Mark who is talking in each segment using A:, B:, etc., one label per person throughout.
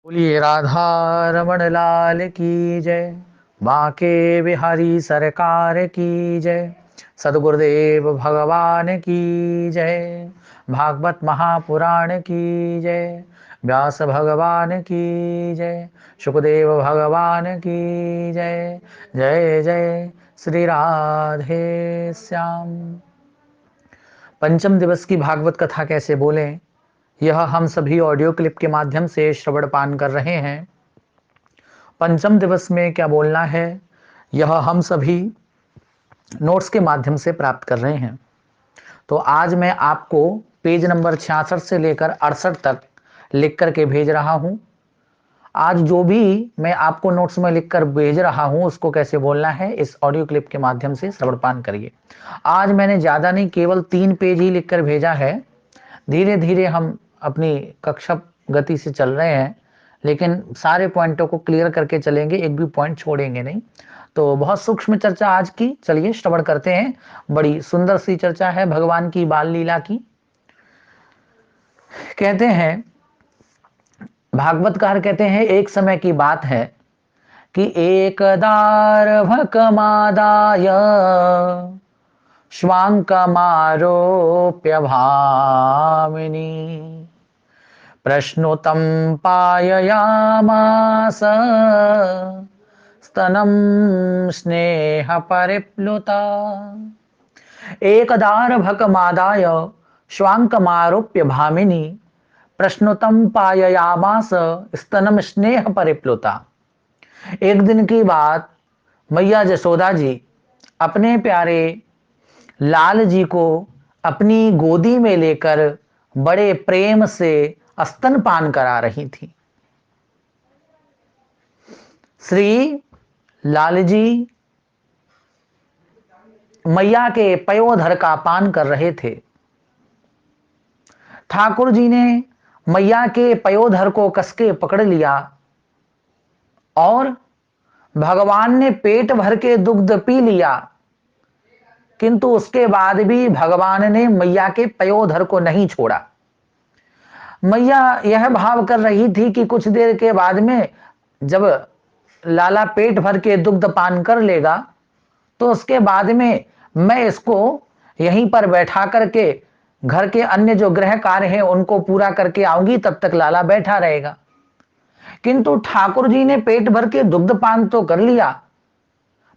A: बोलिए राधा रमण लाल की जय। बांके बिहारी सरकार की जय। सदगुरुदेव भगवान की जय। भागवत महापुराण की जय। व्यास भगवान की जय। सुखदेव भगवान की जय। जय जय श्री राधे श्याम। पंचम दिवस की भागवत कथा कैसे बोलें, यह हम सभी ऑडियो क्लिप के माध्यम से श्रवण पान कर रहे हैं। पंचम दिवस में क्या बोलना है, यह हम सभी नोट्स के माध्यम से प्राप्त कर रहे हैं। तो आज मैं आपको पेज नंबर 66 से लेकर 68 तक लिख करके भेज रहा हूं। आज जो भी मैं आपको नोट्स में लिखकर भेज रहा हूं उसको कैसे बोलना है, इस ऑडियो क्लिप के माध्यम से श्रवण पान करिए। आज मैंने ज्यादा नहीं, केवल 3 पेज ही लिखकर भेजा है। धीरे धीरे हम अपनी कक्षा गति से चल रहे हैं, लेकिन सारे पॉइंटों को क्लियर करके चलेंगे, एक भी पॉइंट छोड़ेंगे नहीं। तो बहुत सूक्ष्म चर्चा आज की, चलिए श्रवण करते हैं। बड़ी सुंदर सी चर्चा है भगवान की बाल लीला की। कहते हैं, भागवतकार कहते हैं, एक समय की बात है कि एक दारभकमादाय श्वांकमारोप्य भामिनी प्रश्नोत्तम पाययामास स्तनं स्नेह परिप्लुता। एकदारभकमादाय श्वांकमारोप्य भामिनी प्रश्नोत्तम पाययामास स्तनम स्नेह परिप्लुता। एक दिन की बात, मैया जसोदा जी अपने प्यारे लाल जी को अपनी गोदी में लेकर बड़े प्रेम से स्तनपान करा रही थी। श्री लाल जी मैया के पयोधर का पान कर रहे थे। ठाकुर जी ने मैया के पयोधर को कसके पकड़ लिया और भगवान ने पेट भर के दुग्ध पी लिया, किंतु उसके बाद भी भगवान ने मैया के पयोधर को नहीं छोड़ा। मैया यह भाव कर रही थी कि कुछ देर के बाद में जब लाला पेट भर के दुग्ध पान कर लेगा तो उसके बाद में मैं इसको यहीं पर बैठा करके घर के अन्य जो गृह कार्य हैं उनको पूरा करके आऊंगी, तब तक लाला बैठा रहेगा। किंतु ठाकुर जी ने पेट भर के दुग्ध पान तो कर लिया,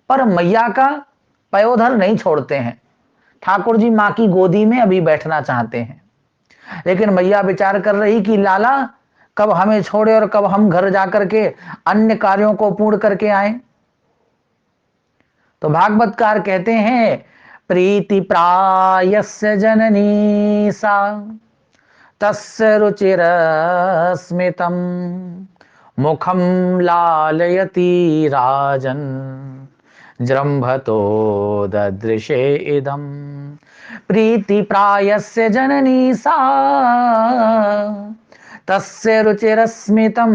A: पर मैया का पयोधर नहीं छोड़ते हैं। ठाकुर जी मां की गोदी में अभी बैठना चाहते हैं, लेकिन मैया विचार कर रही कि लाला कब हमें छोड़े और कब हम घर जाकर के अन्य कार्यों को पूर्ण करके आए। तो भागवतकार कहते हैं, प्रीति प्रायस्य जननी सा तस्य रुचिर स्मितम मुखम लालयति राजन जृंभतो ददृशे इदम। प्रीति प्रायस्य जननी सा तस्य रुचिरस्मितम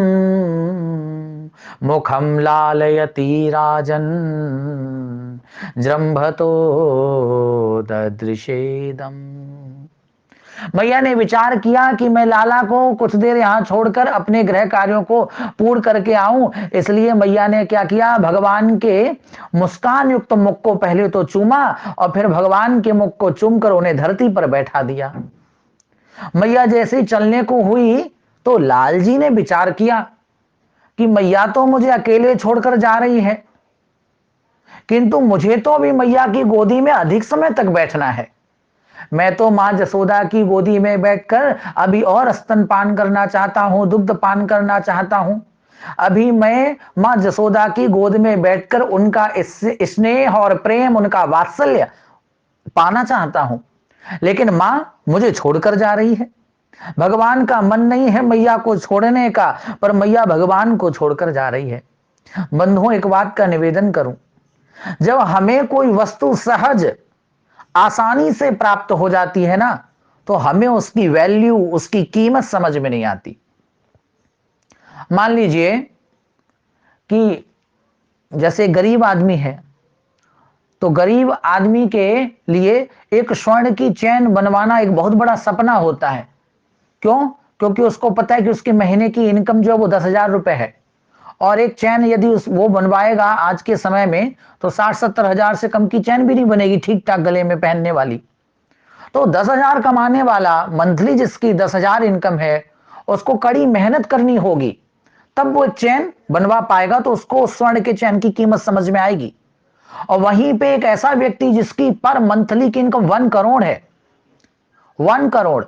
A: मुखम लालयति राजन जृंभतो ददृशेदम। मैया ने विचार किया कि मैं लाला को कुछ देर यहां छोड़कर अपने गृह कार्यों को पूर्ण करके आऊं, इसलिए मैया ने क्या किया, भगवान के मुस्कान युक्त मुख को पहले तो चूमा और फिर भगवान के मुख को चूमकर उन्हें धरती पर बैठा दिया। मैया जैसे चलने को हुई तो लाल जी ने विचार किया कि मैया तो मुझे अकेले छोड़कर जा रही है, किंतु मुझे तो अभी मैया की गोदी में अधिक समय तक बैठना है। मैं तो मां जसोदा की गोदी में बैठकर अभी और स्तनपान करना चाहता हूं, दुग्ध पान करना चाहता हूं। अभी मैं मां जसोदा की गोद में बैठकर उनका स्नेह और प्रेम, उनका वात्सल्य पाना चाहता हूं, लेकिन मां मुझे छोड़कर जा रही है। भगवान का मन नहीं है मैया को छोड़ने का, पर मैया भगवान को छोड़कर जा रही है। बंधुओं, एक बात का निवेदन करूं, जब हमें कोई वस्तु सहज आसानी से प्राप्त हो जाती है ना, तो हमें उसकी वैल्यू, उसकी कीमत समझ में नहीं आती। मान लीजिए कि जैसे गरीब आदमी है, तो गरीब आदमी के लिए एक स्वर्ण की चेन बनवाना एक बहुत बड़ा सपना होता है। क्यों? क्योंकि उसको पता है कि उसके महीने की इनकम जो है वो 10,000 रुपए है, और एक चैन यदि वो बनवाएगा आज के समय में तो 60-70 हजार से कम की चैन भी नहीं बनेगी ठीक ठाक गले में पहनने वाली। तो 10,000 कमाने वाला, मंथली जिसकी 10,000 इनकम है, उसको कड़ी मेहनत करनी होगी, तब वो चैन बनवा पाएगा, तो उसको स्वर्ण के चैन की कीमत समझ में आएगी। और वहीं पे एक ऐसा व्यक्ति जिसकी पर मंथली की इनकम 1 करोड़ है, 1 करोड़,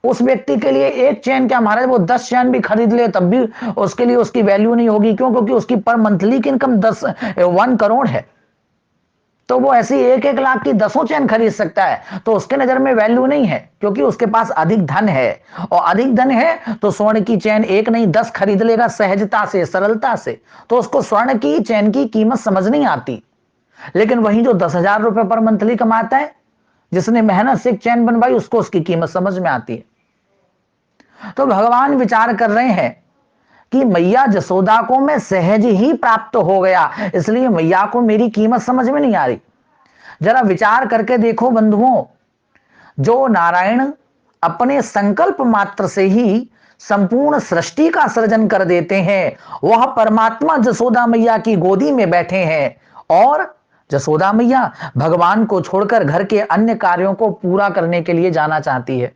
A: उस व्यक्ति के लिए एक चैन क्या महाराज, वो 10 चैन भी खरीद ले तब भी उसके लिए उसकी वैल्यू नहीं होगी। क्यों? क्योंकि उसकी पर मंथली की इनकम 1 करोड़ है। तो वो ऐसी 1-1 लाख की 10 चैन खरीद सकता है, तो उसके नजर में वैल्यू नहीं है, क्योंकि उसके पास अधिक धन है। और अधिक धन है तो स्वर्ण की चैन एक नहीं 10 खरीद लेगा सहजता से, सरलता से, तो उसको स्वर्ण की चैन की कीमत समझ नहीं आती। लेकिन वही जो 10,000 रुपए पर मंथली कमाता है, जिसने मेहनत से एक चैन बनवाई, उसको उसकी कीमत समझ में आती है। तो भगवान विचार कर रहे हैं कि मैया जसोदा को मैं सहज ही प्राप्त हो गया, इसलिए मैया को मेरी कीमत समझ में नहीं आ रही। जरा विचार करके देखो बंधुओं, जो नारायण अपने संकल्प मात्र से ही संपूर्ण सृष्टि का सृजन कर देते हैं, वह परमात्मा जसोदा मैया की गोदी में बैठे हैं, और जसोदा मैया भगवान को छोड़कर घर के अन्य कार्यों को पूरा करने के लिए जाना चाहती है।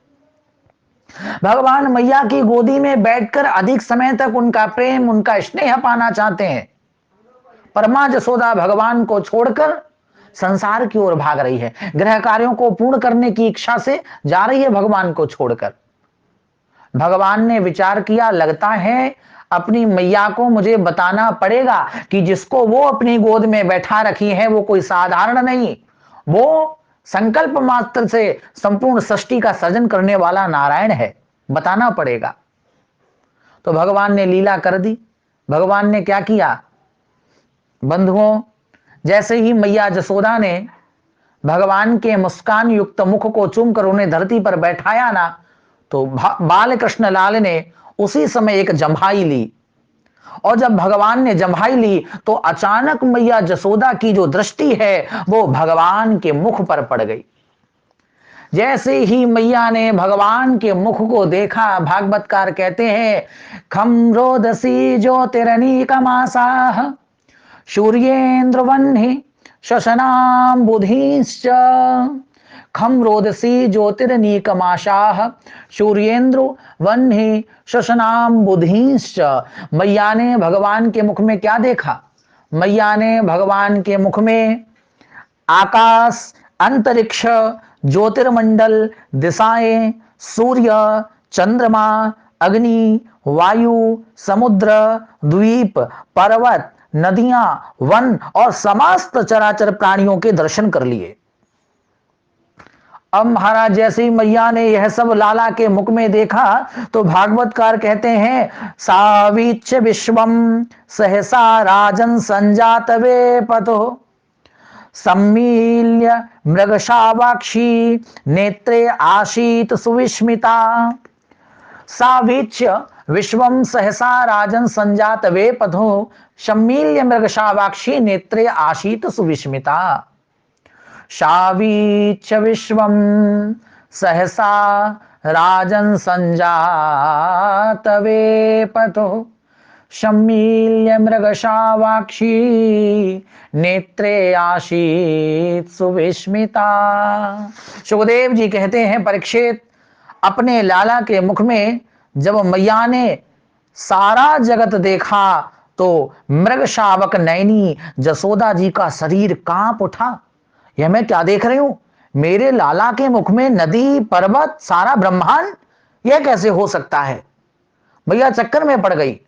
A: भगवान मैया की गोदी में बैठकर अधिक समय तक उनका प्रेम, उनका स्नेह पाना चाहते हैं। परमा जसोदा भगवान को छोड़कर संसार की ओर भाग रही है, गृह कार्यों को पूर्ण करने की इच्छा से जा रही है भगवान को छोड़कर। भगवान ने विचार किया, लगता है अपनी मैया को मुझे बताना पड़ेगा कि जिसको वो अपनी गोद में बैठा रखी है वो कोई साधारण नहीं, वो संकल्प मात्र से संपूर्ण सृष्टि का सृजन करने वाला नारायण है, बताना पड़ेगा। तो भगवान ने लीला कर दी। भगवान ने क्या किया बंधुओं, जैसे ही मैया जसोदा ने भगवान के मुस्कान युक्त मुख को चूमकर उन्हें धरती पर बैठाया ना, तो बाल कृष्ण लाल ने उसी समय एक जम्हाई ली। और जब भगवान ने जम्हाई ली तो अचानक मैया जसोदा की जो दृष्टि है वो भगवान के मुख पर पड़ गई। जैसे ही मैया ने भगवान के मुख को देखा, भागवतकार कहते हैं, खम रोदसी ज्योतिरनीकमासाः सूर्येन्द्रवह्नि शशनाम्बुधीश्च। खम रोदसी ज्योतिर्नीकमाशाः सूर्येन्द्र वह्नि शशनाम्बुधीश्च। मैया ने भगवान के मुख में क्या देखा? मैया ने भगवान के मुख में आकाश, अंतरिक्ष, ज्योतिर्मंडल, दिशाएं, सूर्य, चंद्रमा, अग्नि, वायु, समुद्र, द्वीप, पर्वत, नदियां, वन और समस्त चराचर प्राणियों के दर्शन कर लिए। अब महाराज जैसे ही मैया ने यह सब लाला के मुख में देखा तो भागवतकार कहते हैं, सावीच्य विश्वम सहसा राजन संजात वे पतो सम्मील्य मृगशावाक्षी नेत्रे आशीत सुविस्मिता। सावीच्य विश्वम सहसा राजन संजात वे पथो सम्मील्य मृगशावाक्षी नेत्रे आशीत सुविस्मिता। शावीच्य विश्वम सहसा राजन संजात वे पथो सम्मील्य मृगशावाक्षी नेत्रे आशीत सुविस्मिता। सुखदेव जी कहते हैं, परीक्षित, अपने लाला के मुख में जब मैया ने सारा जगत देखा तो मृग शावक नैनी जसोदा जी का शरीर कांप उठा। यह मैं क्या देख रही हूं? मेरे लाला के मुख में नदी, पर्वत, सारा ब्रह्मांड, यह कैसे हो सकता है? मैया चक्कर में पड़ गई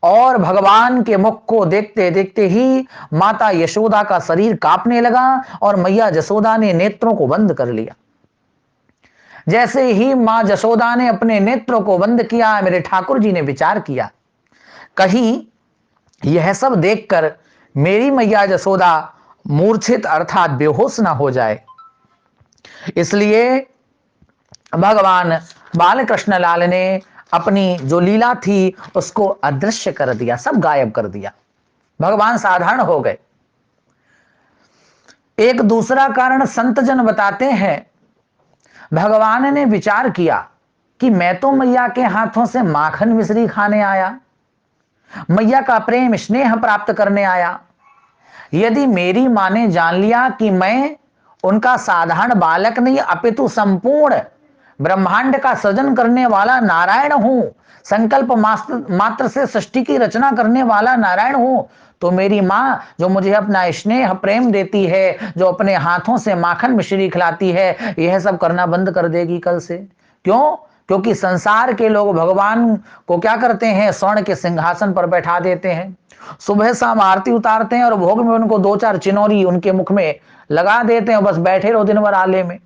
A: और भगवान के मुख को देखते देखते ही माता यशोदा का शरीर कांपने लगा और मैया जसोदा ने नेत्रों को बंद कर लिया। जैसे ही मां जसोदा ने अपने नेत्रों को बंद किया, मेरे ठाकुर जी ने विचार किया, कहीं यह सब देखकर मेरी मैया जसोदा मूर्छित अर्थात बेहोश ना हो जाए। इसलिए भगवान बालकृष्ण लाल ने अपनी जो लीला थी उसको अदृश्य कर दिया, सब गायब कर दिया। भगवान साधारण हो गए। एक दूसरा कारण संत जन बताते हैं, भगवान ने विचार किया कि मैं तो मैया के हाथों से माखन मिश्री खाने आया, मैया का प्रेम स्नेह प्राप्त करने आया। यदि मेरी मां ने जान लिया कि मैं उनका साधारण बालक नहीं अपितु संपूर्ण ब्रह्मांड का सृजन करने वाला नारायण हूं, संकल्प मात्र से सृष्टि की रचना करने वाला नारायण हूं, तो मेरी मां जो मुझे अपना स्नेह प्रेम देती है, जो अपने हाथों से माखन मिश्री खिलाती है, यह सब करना बंद कर देगी कल से। क्यों? क्योंकि संसार के लोग भगवान को क्या करते हैं, स्वर्ण के सिंहासन पर बैठा देते हैं, सुबह शाम आरती उतारते हैं और भोग में उनको 2-4 चिनौरी उनके मुख में लगा देते हैं, बस बैठे रहो दिन भर आले में।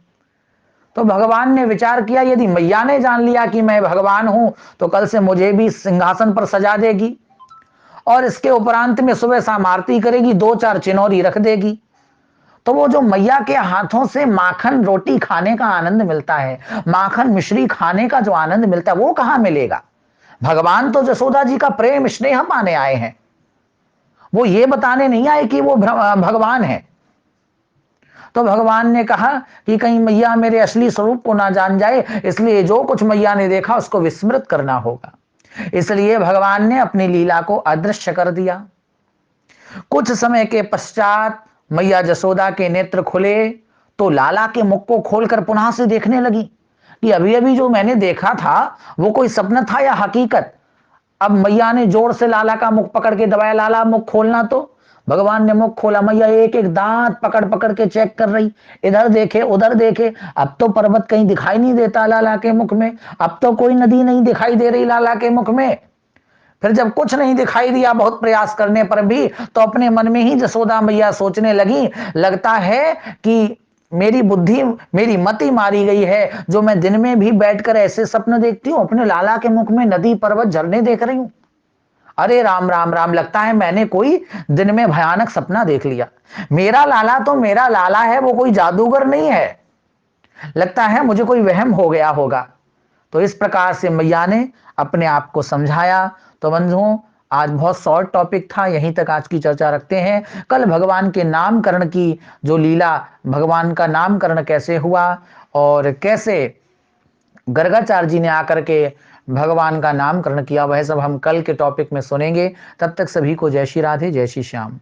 A: तो भगवान ने विचार किया यदि मैया ने जान लिया कि मैं भगवान हूं तो कल से मुझे भी सिंहासन पर सजा देगी और इसके उपरांत में सुबह शाम आरती करेगी, 2-4 चिनौरी रख देगी। तो वो जो मैया के हाथों से माखन रोटी खाने का आनंद मिलता है, माखन मिश्री खाने का जो आनंद मिलता है, वो कहां मिलेगा? भगवान तो जसोदा जी का प्रेम स्नेह पाने आए हैं, वो ये बताने नहीं आए कि वो भगवान है। तो भगवान ने कहा कि कहीं मैया मेरे असली स्वरूप को ना जान जाए, इसलिए जो कुछ मैया ने देखा उसको विस्मृत करना होगा। इसलिए भगवान ने अपनी लीला को अदृश्य कर दिया। कुछ समय के पश्चात मैया जसोदा के नेत्र खुले तो लाला के मुख को खोलकर पुनः से देखने लगी कि अभी अभी जो मैंने देखा था वो कोई सपना था या हकीकत। अब मैया ने जोर से लाला का मुख पकड़ के दबाया, लाला मुख खोलना। तो भगवान ने मुख खोला, मैया एक एक दांत पकड़ पकड़ के चेक कर रही, इधर देखे उधर देखे। अब तो पर्वत कहीं दिखाई नहीं देता लाला के मुख में, अब तो कोई नदी नहीं दिखाई दे रही लाला के मुख में। फिर जब कुछ नहीं दिखाई दिया बहुत प्रयास करने पर भी, तो अपने मन में ही जसोदा मैया सोचने लगी, लगता है कि मेरी बुद्धि मेरी मति मारी गई है, जो मैं दिन में भी बैठकर ऐसे सपने देखती हूँ, अपने लाला के मुख में नदी पर्वत झरने देख रही हूं। अरे राम राम राम, लगता है मैंने कोई दिन में भयानक सपना देख लिया। मेरा लाला तो मेरा लाला है, वो कोई जादूगर नहीं है, लगता है मुझे कोई वहम हो गया होगा। तो इस प्रकार से मैया ने अपने आप को समझाया। तो बंधुओं, आज बहुत शॉर्ट टॉपिक था, यहीं तक आज की चर्चा रखते हैं। कल भगवान के नामकरण की जो लीला, भगवान का नामकरण कैसे हुआ और कैसे गर्गाचार्य जी ने आकर के भगवान का नामकरण किया, वह सब हम कल के टॉपिक में सुनेंगे। तब तक सभी को जय श्री राधे, जय श्री श्याम।